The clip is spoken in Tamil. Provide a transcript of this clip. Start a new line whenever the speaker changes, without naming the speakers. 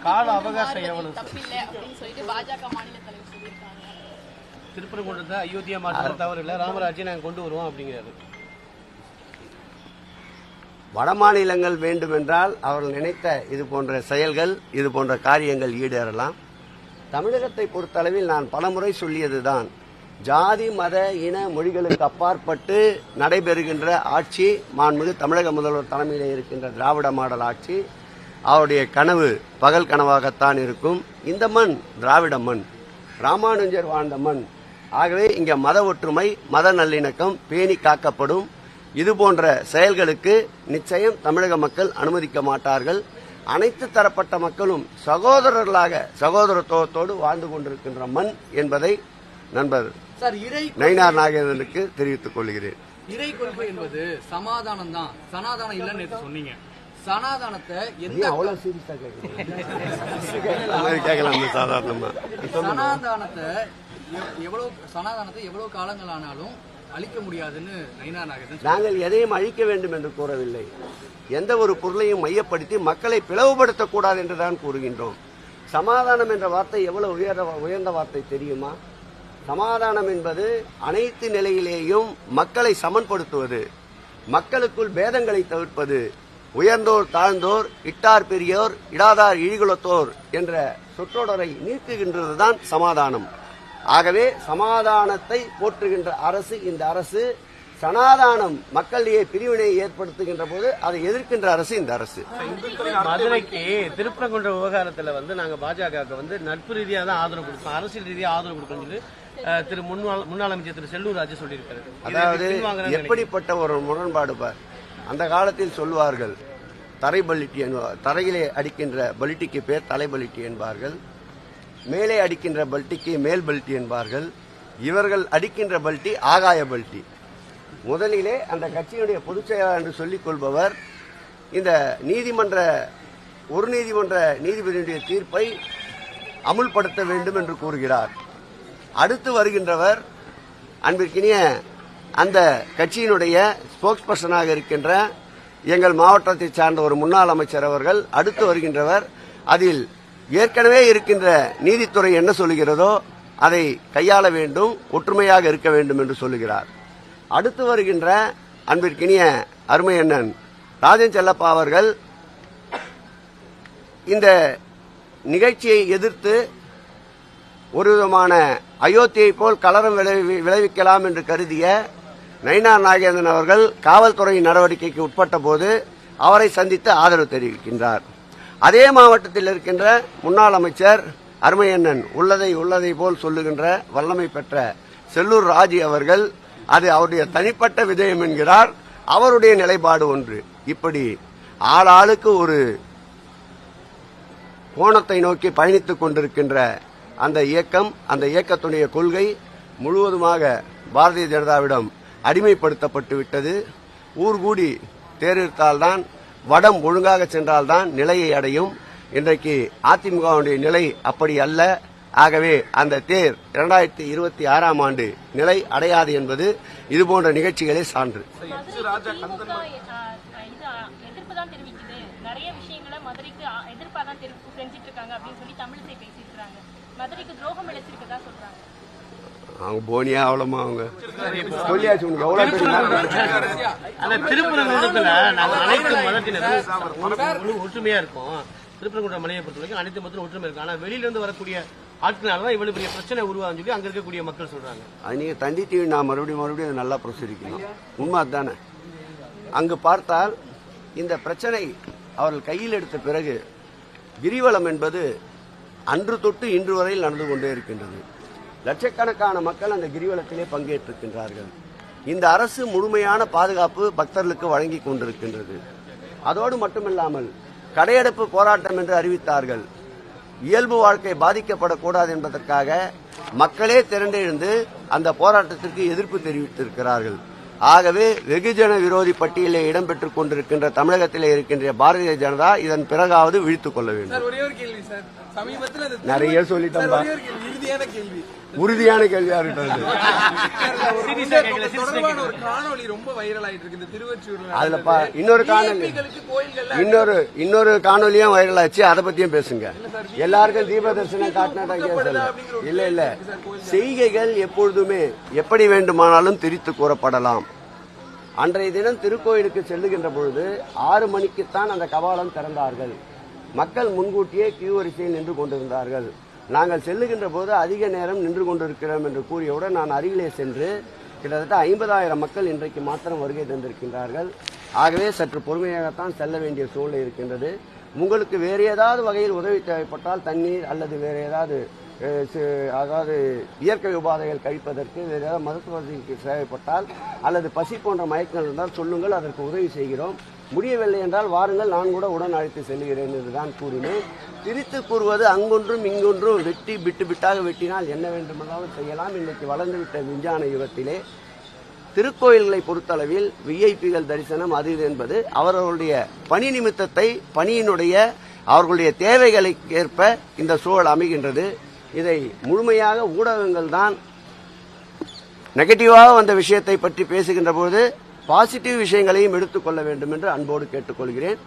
கால அவகாசம் எவ்வளவு? திருப்பரங்குன்றத்தை அயோத்தியா மாற்றம் தவறு இல்லை, ராமராஜ்யை நாங்கள் கொண்டு வருவோம் அப்படிங்கிறாரு.
வட மாநிலங்கள் வேண்டுமென்றால் அவர்கள் நினைத்த இது போன்ற செயல்கள், இது போன்ற காரியங்கள் ஈடேறலாம். தமிழகத்தை பொறுத்தளவில் நான் பலமுறை சொல்லியதுதான், ஜாதி மத இன மொழிகளுக்கு அப்பாற்பட்டு நடைபெறுகின்ற ஆட்சி மாண்புமிகு தமிழக முதல்வர் தலைமையில் இருக்கின்ற திராவிட மாடல் ஆட்சி. அவருடைய கனவு பகல் கனவாகத்தான் இருக்கும். இந்த மண் திராவிட மண், ராமானுஜர் வாழ்ந்த மண். ஆகவே இங்கே மத ஒற்றுமை, மத நல்லிணக்கம் பேணி காக்கப்படும். இது போன்ற செயல்களுக்கு நிச்சயம் தமிழக மக்கள் அனுமதிக்க மாட்டார்கள். அனைத்து தரப்பட்ட மக்களும் சகோதரர்களாக சகோதரத்துவத்தோடு வாழ்ந்து கொண்டிருக்கின்ற மண் என்பதை நண்பர் நயினார் நாகேந்திரனுக்கு தெரிவித்துக் கொள்கிறேன்.
இறை கொள்கை என்பது சமாதானம் தான், சனாதானம் இல்லன்னு சொன்னீங்க. சனாதானத்தை
அவ்வளவு சீரியஸா கேட்கலாம். சாதாரணமா
சனாதானத்தை எவ்வளவு காலங்கள் ஆனாலும் அழிக்க முடியாதுன்னு நயினார் நாகேந்திரன்.
நாங்கள் எதையும் அழிக்க வேண்டும் என்று கூறவில்லை. எந்த ஒரு பொருளையும் மையப்படுத்தி மக்களை பிளவுபடுத்தக்கூடாது என்றுதான் கூறுகின்றோம். சமாதானம் என்ற வார்த்தை எவ்வளவு உயர்ந்த வார்த்தை தெரியுமா? சமாதானம் என்பது அனைத்து நிலையிலேயும் மக்களை சமன்படுத்துவது, மக்களுக்குள் பேதங்களை தவிர்ப்பது, உயர்ந்தோர் தாழ்ந்தோர், இட்டார் பெரியோர், இடாதார் இழிகுலத்தோர் என்ற சொற்றொடரை நீக்குகின்றதுதான் சமாதானம். ஆகவே சமாதானத்தை போற்றுகின்ற அரசு இந்த அரசு. சனாதானம் மக்களிடையே பிரிவினை ஏற்படுத்துகின்ற போது அதை எதிர்க்கின்ற அரசு இந்த அரசு.
மதுரைக்கு திருப்பரங்குன்ற விவகாரத்துல நாங்க பாஜக நட்பு ரீதியாக தான் ஆதரவு கொடுப்போம், அரசியல் ரீதியாக ஆதரவு கொடுக்கணும் திரு முன்னாள் அமைச்சர் திரு செல்லூர் ராஜு சொல்லியிருக்காரு.
அதாவது எப்படிப்பட்ட ஒரு முரண்பாடு பார். அந்த காலத்தில் சொல்வார்கள் தரை பலிட்டி, தரையிலே அடிக்கின்ற பலிட்டிக்கு பேர் தலை பலிட்டி என்பார்கள், மேலே அடிக்கின்ற பல்ட்டிக்கு மேல் பல்ட்டி என்பார்கள். இவர்கள் அடிக்கின்ற பல்ட்டி ஆகாய பல்ட்டி. முதலிலே அந்த கட்சியினுடைய பொதுச் செயலாளர் என்று சொல்லிக் கொள்பவர் இந்த ஒரு நீதிமன்ற நீதிபதியுடைய தீர்ப்பை அமுல்படுத்த வேண்டும் என்று கூறுகிறார். அடுத்து வருகின்றவர் அன்பிற்கினிய அந்த கட்சியினுடைய ஸ்போக்ஸ் பர்சனாக இருக்கின்ற எங்கள் மாவட்டத்தை சார்ந்த ஒரு முன்னாள் அமைச்சர் அவர்கள். அடுத்து வருகின்றவர் அதில் ஏற்கனவே இருக்கின்ற நீதித்துறை என்ன சொல்லுகிறதோ அதை கையாள வேண்டும், ஒற்றுமையாக இருக்க வேண்டும் என்று சொல்லுகிறார். அடுத்து வருகின்ற அன்பிற்கினிய அருமை அண்ணன் ராஜன் செல்லப்பா அவர்கள் இந்த நிகழ்ச்சியை எதிர்த்து ஒரு விதமான அயோத்தியை போல் கலரம் விளைவிக்கலாம் என்று கருதிய நயினார் நாகேந்திரன் அவர்கள் காவல்துறையின் நடவடிக்கைக்கு உட்பட்ட போது அவரை சந்தித்து ஆதரவு தெரிவிக்கின்றார். அதே மாவட்டத்தில் இருக்கின்ற முன்னாள் அமைச்சர் அருமையண்ணன் உள்ளதை போல் சொல்லுகின்ற வல்லமை பெற்ற செல்லூர் ராஜு அவர்கள் அது அவருடைய தனிப்பட்ட விஜயம் என்கிறார். அவருடைய நிலைப்பாடு ஒன்று. இப்படி ஆளாளுக்கு ஒரு கோணத்தை நோக்கி பயணித்துக் கொண்டிருக்கின்ற அந்த இயக்கம், அந்த இயக்கத்துடைய கொள்கை முழுவதுமாக பாரதிய ஜனதாவிடம் அடிமைப்படுத்தப்பட்டு விட்டது. ஊர் கூடி தேர்தல்தான், வடம் ஒழுங்காக சென்றால்தான் நிலையை அடையும். இன்றைக்கு அதிமுகவுடைய நிலை அப்படி அல்ல. ஆகவே அந்த தேர் 2026ஆம் ஆண்டு நிலை அடையாது என்பது இதுபோன்ற நிகழ்ச்சிகளே சான்று. அவங்க போனியா அவ்வளவுமா அவங்க சொல்லியாச்சு. உனக்கு எவ்வளவு
திருப்பரங்குன்றத்துல நாங்க அனைத்து மதத்தினரும் ஒற்றுமையா இருக்கும். திருப்பரங்குன்ற மலையை பொறுத்த வரைக்கும் அனைத்து மதத்திலும் ஒற்றுமை இருக்கும். ஆனா வெளியில இருந்து வரக்கூடிய ஆட்களாலதான் இவ்வளவு பெரிய பிரச்சனை உருவாகும் சொல்லி அங்க இருக்கக்கூடிய மக்கள் சொல்றாங்க.
அது நீங்க தந்தி டிவி நான் மறுபடியும் நல்லா பிரசுரிக்கணும். உண்மை தானே. அங்கு பார்த்தால் இந்த பிரச்சனை அவர்கள் கையில் எடுத்த பிறகு கிரிவலம் என்பது அன்று தொட்டு இன்று வரையில் நடந்து கொண்டே இருக்கின்றது. லட்சக்கணக்கான மக்கள் அந்த கிரிவலத்திலே பங்கேற்றிருக்கின்றார்கள். இந்த அரசு முழுமையான பாதுகாப்பு பக்தர்களுக்கு வழங்கி கொண்டிருக்கின்றது. அதோடு மட்டுமில்லாமல் கடையெடுப்பு போராட்டம் என்று அறிவித்தார்கள். இயல்பு வாழ்க்கை பாதிக்கப்படக்கூடாது என்பதற்காக மக்களே திரண்டெழுந்து அந்த போராட்டத்திற்கு எதிர்ப்பு தெரிவித்திருக்கிறார்கள். ஆகவே வெகுஜன விரோதி பட்டியலில் இடம்பெற்றுக் கொண்டிருக்கின்ற தமிழகத்திலே இருக்கின்ற பாரதிய ஜனதா இதன் பிறகாவது விழித்துக் கொள்ள வேண்டும்.
ஒரே ஒரு கேள்வி சார், சமீபத்தில்
நிறைய சொல்லிட்டோம்.
இறுதியான கேள்வி,
உறுதியான கேள்வியா இருக்கிறது.
சீரியஸா கேட்கல, சீரியஸா
தொடர்பான
கேட்கல.
ஒரு காணொளி ரொம்ப வைரல் ஆயிட்டு இருக்கு இந்த திருவொற்றியூர்ல.
அதுல இன்னொரு காணொலி
விஐபிகளுக்கு கோயில்கள்ல
இன்னொரு காணொலியும் வைரல் ஆச்சு. அதை பத்தியும் பேசுங்க. எல்லாருக்கும் தீப தரிசனம் காட்டினா இல்ல செய்கைகள் எப்பொழுதுமே எப்படி வேண்டுமானாலும் திரித்து கூறப்படலாம். அன்றைய தினம் திருக்கோயிலுக்கு செல்லுகின்ற பொழுது 6 மணிக்குத்தான் அந்த கபாலம் திறந்தார்கள். மக்கள் முன்கூட்டியே கியூ வரிசையில் நின்று கொண்டிருந்தார்கள். நாங்கள் செல்லுகின்ற போது அதிக நேரம் நின்று கொண்டிருக்கிறோம் என்று கூறியவுடன் நான் அருகிலே சென்று கிட்டத்தட்ட 50,000 மக்கள் இன்றைக்கு மாத்திரம் வருகை தந்திருக்கின்றார்கள். ஆகவே சற்று பொறுமையாகத்தான் செல்ல வேண்டிய சூழ்நிலை இருக்கின்றது. உங்களுக்கு வேறு ஏதாவது வகையில் உதவி தேவைப்பட்டால் தண்ணீர் அல்லது வேறு ஏதாவது அதாவது இயற்கை உபாதைகள் கழிப்பதற்கு வேறு ஏதாவது மருத்துவ தேவைப்பட்டால் அல்லது பசி போன்ற மயக்கங்கள் இருந்தால் சொல்லுங்கள், அதற்கு உதவி செய்கிறோம். முடியவில்லை என்றால் வாருங்கள், நான் கூட உடன் அழைத்து செல்கிறேன் என்றுதான் கூறினேன். திரித்து கூறுவது அங்கொன்றும் இங்கொன்றும் வெட்டி விட்டு விட்டாக வெட்டினால் என்ன வேண்டுமென்றாலும் செய்யலாம். இன்னைக்கு வளர்ந்துவிட்ட விஞ்ஞான யுகத்திலே திருக்கோயில்களை பொறுத்தளவில் விஐபிகள் தரிசனம் அது இது என்பது அவர்களுடைய பணி நிமித்தத்தை பணியினுடைய அவர்களுடைய தேவைகளை ஏற்ப இந்த சூழல் அமைகின்றது. இதை முழுமையாக ஊடகங்கள் தான் நெகட்டிவாக வந்த விஷயத்தை பற்றி பேசுகின்ற போது பாசிட்டிவ் விஷயங்களையும் எடுத்துக்கொள்ள வேண்டும் என்று அன்போடு கேட்டுக்கொள்கிறேன்.